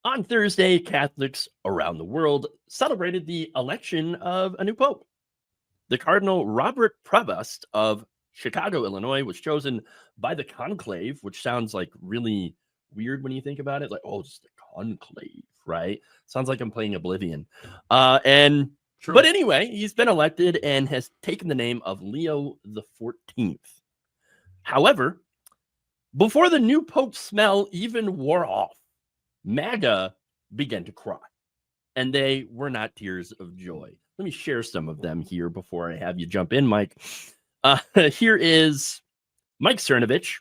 On Thursday, Catholics around the world celebrated the election of a new pope. The Cardinal Robert Prevost of Chicago, Illinois, was chosen by the conclave, which sounds like really weird when you think about it. Like, oh, it's the conclave, right? Sounds like I'm playing Oblivion. But anyway, he's been elected and has taken the name of Leo the 14th. However, before the new pope smell even wore off, MAGA began to cry, and they were not tears of joy. Let me share some of them here before I have you jump in, Mike. Here is Mike Cernovich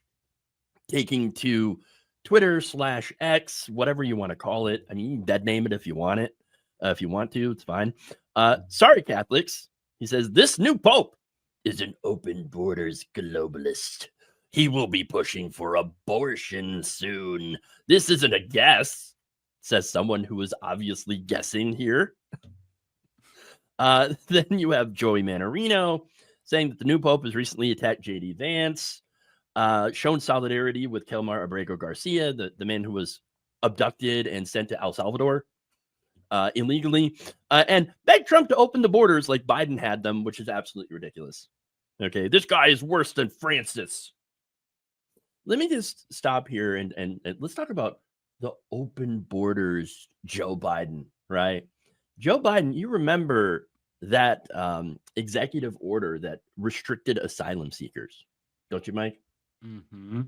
taking to Twitter/X, whatever you want to call it. I mean, you can dead name it if you want it. If you want to, it's fine. Sorry, Catholics. He says, this new pope is an open borders globalist. He will be pushing for abortion soon. This isn't a guess, says someone who is obviously guessing here. Then you have Joey Manarino saying that the new pope has recently attacked J.D. Vance, shown solidarity with Kelmar Abrego Garcia, the man who was abducted and sent to El Salvador illegally, and begged Trump to open the borders like Biden had them, which is absolutely ridiculous. Okay, this guy is worse than Francis. Let me just stop here and let's talk about the open borders, Joe Biden, right? Joe Biden, you remember that executive order that restricted asylum seekers, don't you, Mike? Mm-hmm.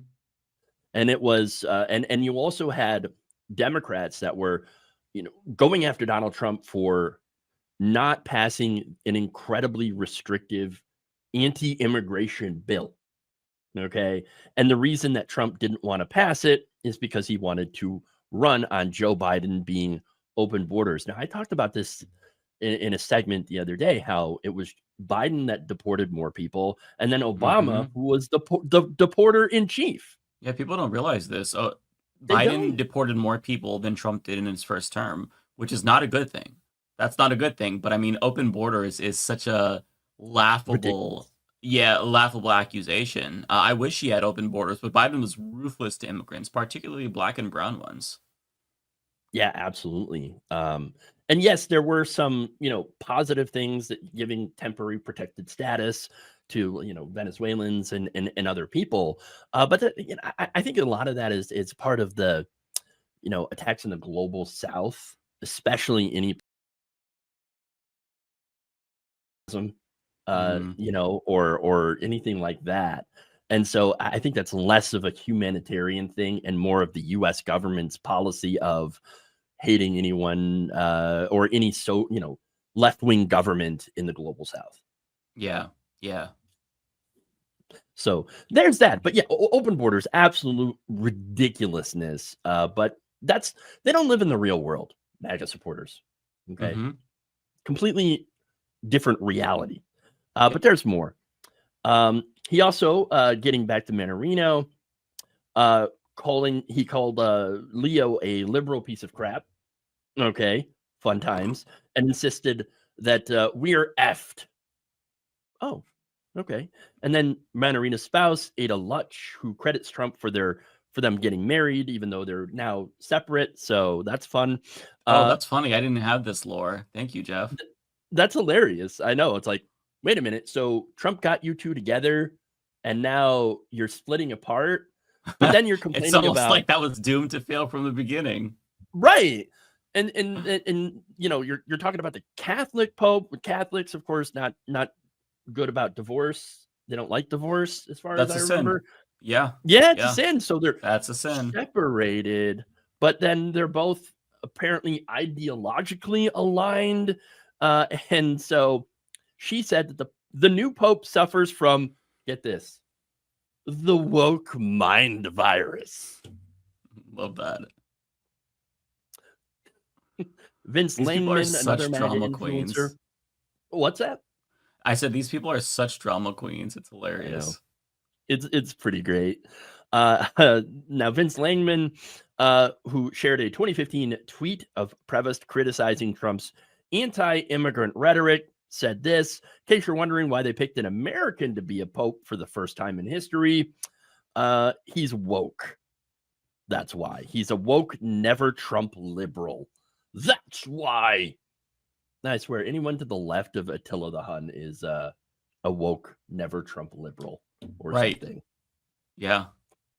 And it was, and you also had Democrats that were, going after Donald Trump for not passing an incredibly restrictive anti-immigration bill. Okay. And the reason that Trump didn't want to pass it is because he wanted to run on Joe Biden being open borders. Now, I talked about this in a segment the other day, how it was Biden that deported more people, and then Obama, who was the deporter in chief. Yeah, people don't realize this. Biden deported more people than Trump did in his first term, which is not a good thing. That's not a good thing. But I mean, open borders is such a laughable accusation. I wish he had open borders, but Biden was ruthless to immigrants, particularly black and brown ones. Yeah, absolutely. And yes, there were some, positive things that giving temporary protected status to, Venezuelans and other people. But I think a lot of that is part of the, attacks in the global South, especially any or anything like that. And so I think that's less of a humanitarian thing and more of the U.S. government's policy of hating anyone or any left-wing government in the global South. Yeah. So there's that. But yeah, open borders, absolute ridiculousness. But they don't live in the real world, MAGA supporters. Okay. Completely different reality. But there's more. He also, getting back to Manarino, he called Leo a liberal piece of crap. Okay, fun times, and insisted that we are effed. Oh, okay. And then Manarino's spouse, Ada Lutch, who credits Trump for them getting married, even though they're now separate. So that's fun. That's funny. I didn't have this lore. Thank you, Jeff. That's hilarious. I know. It's like, wait a minute. So Trump got you two together, and now you're splitting apart. But then you're complaining it's almost about like that was doomed to fail from the beginning, right? And you're talking about the Catholic Pope. With Catholics, of course, not good about divorce. They don't like divorce, as far as I remember. Sin. Yeah, it's a sin. So that's a sin. Separated, but then they're both apparently ideologically aligned. And so she said that the new Pope suffers from, get this, the woke mind virus. Love that. Vince Langman, another drama queens. What's that? I said these people are such drama queens. It's hilarious. It's pretty great. Now Vince Langman, who shared a 2015 tweet of Prevost criticizing Trump's anti-immigrant rhetoric, said this: in case you're wondering why they picked an American to be a pope for the first time in history, he's woke. That's why. He's a woke, never Trump liberal. That's why. I swear, anyone to the left of Attila the Hun is a woke, never Trump liberal or something. Yeah.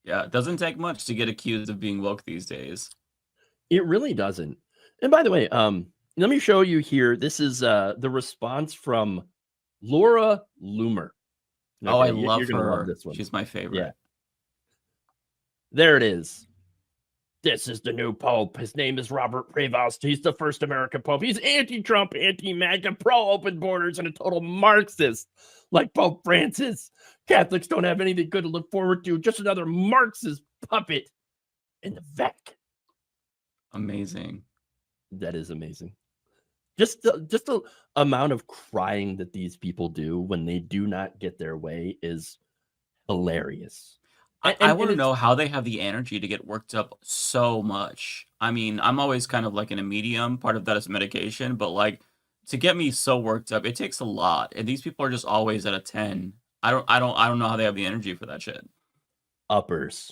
Yeah. It doesn't take much to get accused of being woke these days. It really doesn't. And by the way, let me show you here. This is the response from Laura Loomer. Oh, I Okay, love you're gonna love her. this one. She's my favorite. Yeah. There it is. This is the new Pope. His name is Robert Prevost. He's the first American Pope. He's anti-Trump, anti-MAGA, pro-open borders, and a total Marxist, like Pope Francis. Catholics don't have anything good to look forward to. Just another Marxist puppet in the Vatican. Amazing. That is amazing. Just the amount of crying that these people do when they do not get their way is hilarious. I want to know how they have the energy to get worked up so much. I mean, I'm always kind of like in a medium. Part of that is medication, but like to get me so worked up, it takes a lot. And these people are just always at a 10. I don't know how they have the energy for that shit. Uppers.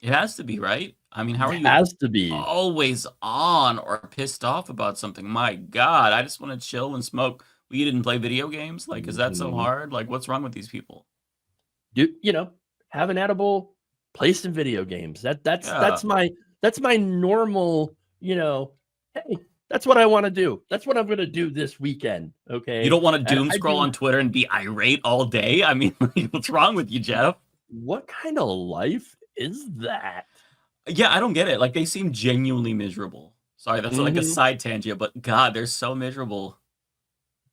It has to be, right? I mean, how are you Has to be. always on or pissed off about something? My God, I just want to chill and smoke weed and play video games. Like, is that so hard? Like, what's wrong with these people? Do have an edible, play some video games. That's my normal, hey, that's what I want to do. That's what I'm gonna do this weekend. Okay. You don't want to doom scroll on Twitter and be irate all day? I mean, what's wrong with you, Jeff? What kind of life is that? Yeah, I don't get it. Like, they seem genuinely miserable. Sorry, that's like a side tangent, but God, they're so miserable.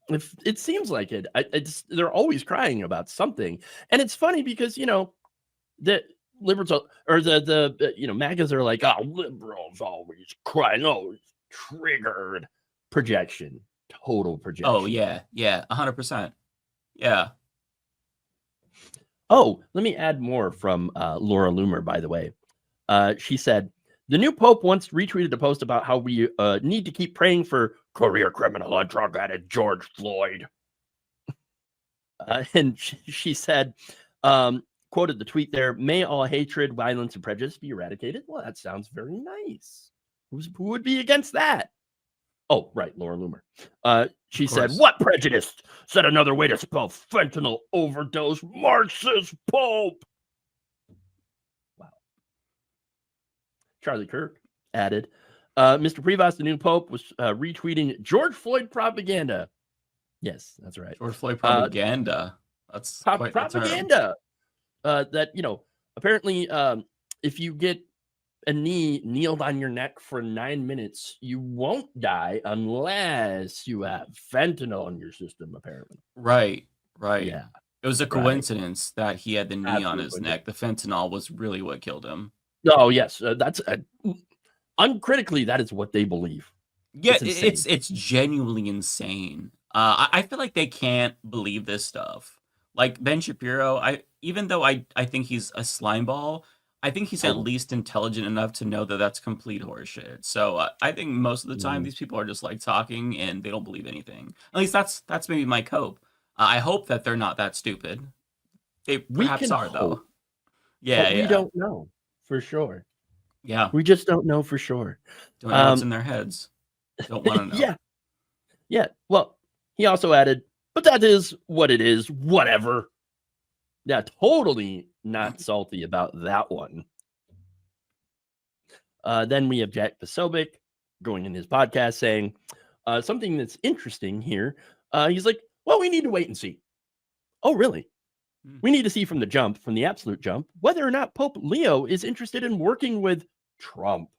It seems like it. They're always crying about something, and it's funny because the liberals or the MAGAs are like, oh, liberals always cry. No, triggered projection, total projection. Oh yeah, 100%. Yeah. Oh, let me add more from Laura Loomer, by the way. She said, the new Pope once retweeted a post about how we need to keep praying for career criminal and drug addict George Floyd. And she said, quoted the tweet there, may all hatred, violence, and prejudice be eradicated. Well, that sounds very nice. Who would be against that? Oh, right, Laura Loomer. She said, what prejudice? Said another way to spell fentanyl overdose. Marxist Pope. Wow. Charlie Kirk added, Mr. Prevost, the new Pope, was retweeting George Floyd propaganda. Yes, that's right. George Floyd propaganda. That's propaganda. That, apparently, if you get a knee kneeled on your neck for 9 minutes, you won't die unless you have fentanyl in your system, apparently. Right. Yeah. It was a coincidence that he had the knee on his neck. The fentanyl was really what killed him. Oh, yes. That's uncritically, that is what they believe. Yeah, it's genuinely insane. I feel like they can't believe this stuff. Like Ben Shapiro, even though I think he's a slimeball, I think he's at least intelligent enough to know that that's complete horseshit. So I think most of the time these people are just like talking and they don't believe anything. At least that's maybe my hope. I hope that they're not that stupid. They perhaps are though. Yeah, we don't know for sure. Yeah, we just don't know for sure. Don't know what's in their heads. Don't want to know. Yeah. Well, he also added, but that is what it is. Whatever. Yeah, totally not salty about that one. Then we have Jack Posobiec going in his podcast saying something that's interesting here. He's like, well, we need to wait and see. Oh, really? We need to see from the absolute jump, whether or not Pope Leo is interested in working with Trump.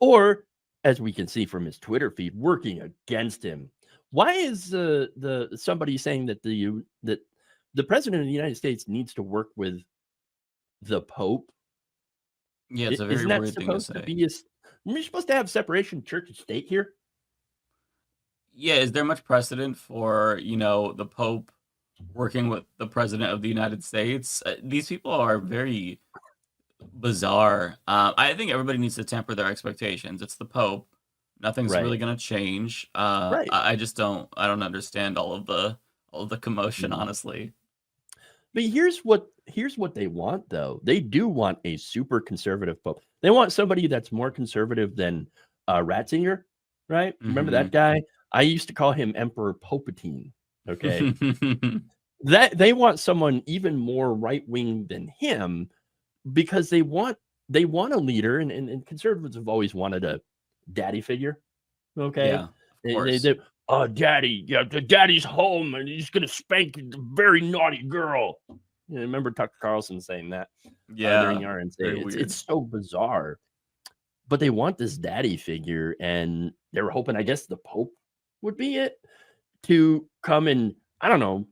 Or, as we can see from his Twitter feed, working against him. Why is somebody saying that the president of the United States needs to work with the Pope? Yeah, it's a very weird thing to say. We're supposed to have separation church and state here. Yeah, is there much precedent for the Pope working with the president of the United States? These people are very bizarre. I think everybody needs to temper their expectations. It's the Pope. Nothing's really going to change. I just don't understand all of the commotion, honestly. But here's what they want, though. They do want a super conservative pope. They want somebody that's more conservative than Ratzinger, right? Remember that guy? I used to call him Emperor Palpatine. Okay, that they want someone even more right wing than him because they want a leader, and conservatives have always wanted a daddy figure. Okay, Yeah, of course. oh, daddy, yeah, the daddy's home and he's gonna spank the very naughty girl. I remember Tucker Carlson saying that during Yeah, the RNC. very It's weird. so bizarre, but they want this daddy figure, and they were hoping, I guess, the Pope would be it to come and, I don't know,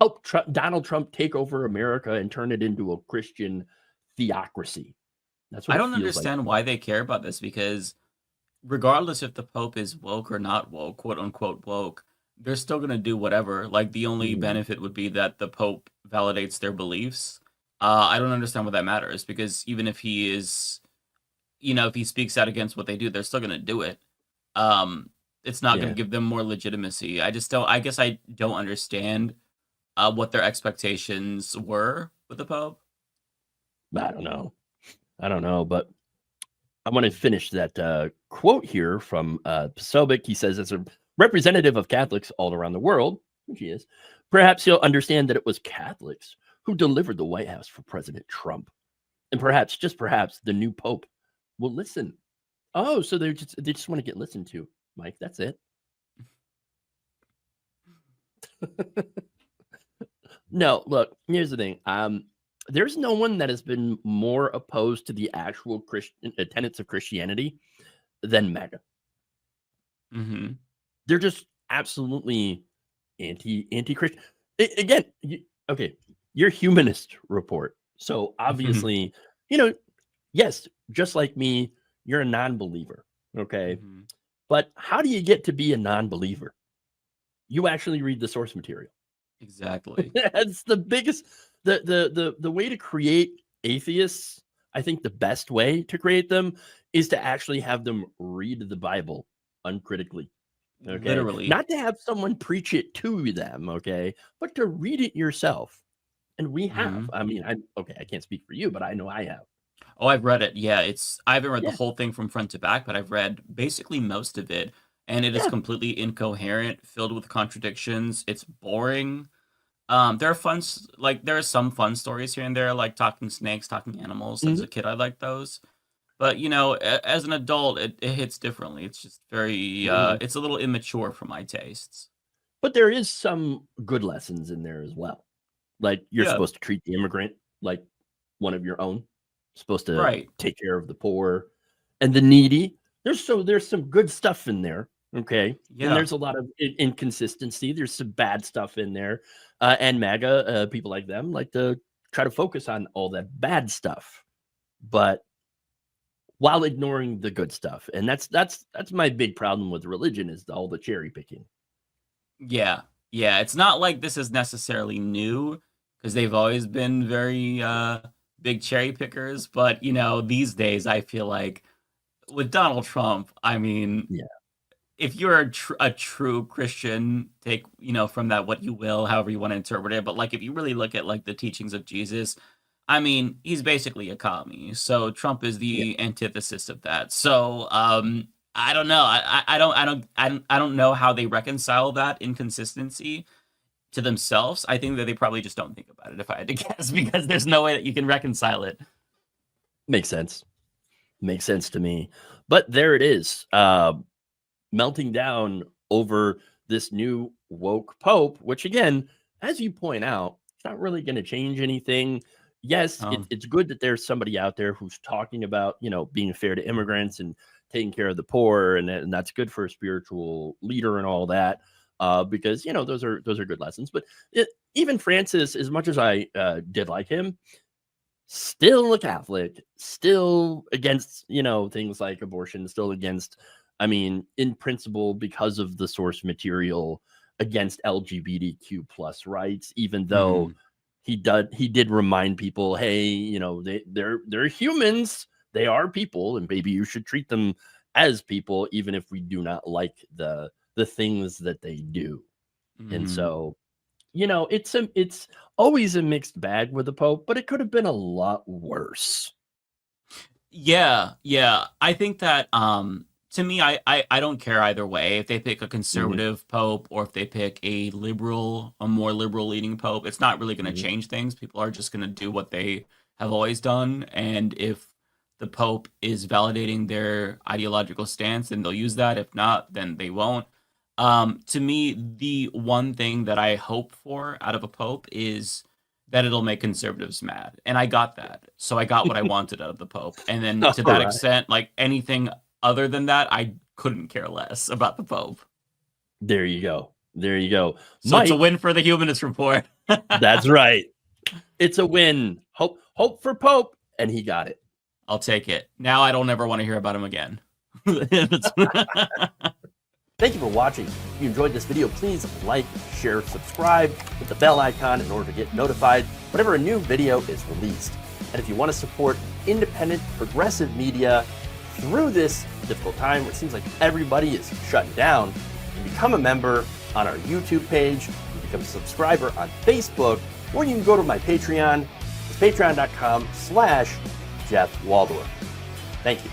help Donald Trump take over America and turn it into a Christian theocracy. That's what I it don't feels like. understand why they care about this because regardless if the Pope is woke or not woke, quote unquote woke, they're still going to do whatever. Like the only Mhm. benefit would be that the Pope validates their beliefs. I don't understand what that matters because even if he is, if he speaks out against what they do, they're still going to do it. Um, it's not going Yeah, to give them more legitimacy. I just don't. I guess I don't understand what their expectations were with the Pope. I don't know. But I want to finish that quote here from Posobiec. He says, as a representative of Catholics all around the world, which he is, perhaps he'll understand that it was Catholics who delivered the White House for President Trump. And perhaps, just perhaps, the new Pope will listen. Oh, so they just want to get listened to, Mike. That's it. No, look, here's the thing. There's no one that has been more opposed to the actual Christian tenets of Christianity than MAGA. Mm-hmm. They're just absolutely anti-Christian. Again, okay, your humanist report. So obviously, yes, just like me, you're a non-believer. Okay, Mm-hmm. but how do you get to be a non-believer? You actually read the source material. Exactly. That's the biggest the way to create atheists. I think the best way to create them is to actually have them read the Bible uncritically. Okay, Literally. not to have someone preach it to them. Okay, but to read it yourself. And we have. Mm-hmm. I mean, I can't speak for you, but I know I have. Oh, I've read it. Yeah, I haven't read the Yeah, whole thing from front to back, but I've read basically most of it, and it is yeah. completely incoherent, filled with contradictions. It's boring. There are there are some fun stories here and there, like talking snakes, talking animals. As Mhm. a kid, I liked those. But as an adult, it hits differently. It's just very, Mhm. it's a little immature for my tastes. But there is some good lessons in there as well. Like, you're Yeah, supposed to treat the immigrant like one of your own, supposed to right. take care of the poor and the needy. There's some good stuff in there, okay? And Yeah. there's a lot of inconsistency. There's some bad stuff in there. And MAGA, people like them like to try to focus on all that bad stuff, but while ignoring the good stuff. And that's my big problem with religion is all the cherry picking. Yeah. Yeah, it's not like this is necessarily new because they've always been very big cherry pickers, but these days I feel like with Donald Trump, I mean, Yeah. if you're a true Christian, take, from that what you will, however you want to interpret it, but like if you really look at like the teachings of Jesus, I mean, he's basically a commie. So Trump is Yeah. the antithesis of that. So I don't know. I don't know how they reconcile that inconsistency to themselves. I think that they probably just don't think about it, if I had to guess, because there's no way that you can reconcile it. Makes sense. Makes sense to me. But there it is. Melting down over this new woke pope, which again, as you point out, it's not really going to change anything. Yes, Um, it's good that there's somebody out there who's talking about, being fair to immigrants and taking care of the poor, and that's good for a spiritual leader and all that, because those are good lessons. But even Francis, as much as I did like him, still a Catholic, still against, things like abortion, still against, I mean, in principle, because of the source material, against LGBTQ plus rights, even though mhm. he did remind people, hey, they're humans, they are people, and maybe you should treat them as people, even if we do not like the things that they do. And Mhm. so it's always a mixed bag with the Pope, but it could have been a lot worse. Yeah. I think that to me, I don't care either way. If they pick a conservative pope or if they pick a more liberal leading pope, it's not really going to change things. People are just going to do what they have always done. And if the pope is validating their ideological stance, then they'll use that. If not, then they won't. To me, the one thing that I hope for out of a pope is that it'll make conservatives mad. And I got that. So I got what I wanted out of the Pope. And then to that extent, like anything other than that, I couldn't care less about the Pope. There you go. So Mike, it's a win for the Humanist Report. That's right. It's a win. Hope for Pope. And he got it. I'll take it. Now I don't ever want to hear about him again. Thank you for watching. If you enjoyed this video, please like, share, subscribe, hit the bell icon in order to get notified whenever a new video is released. And if you want to support independent, progressive media through this difficult time where it seems like everybody is shutting down, you can become a member on our YouTube page, you can become a subscriber on Facebook, or you can go to my Patreon. It's patreon.com/Jeff Waldorf. Thank you.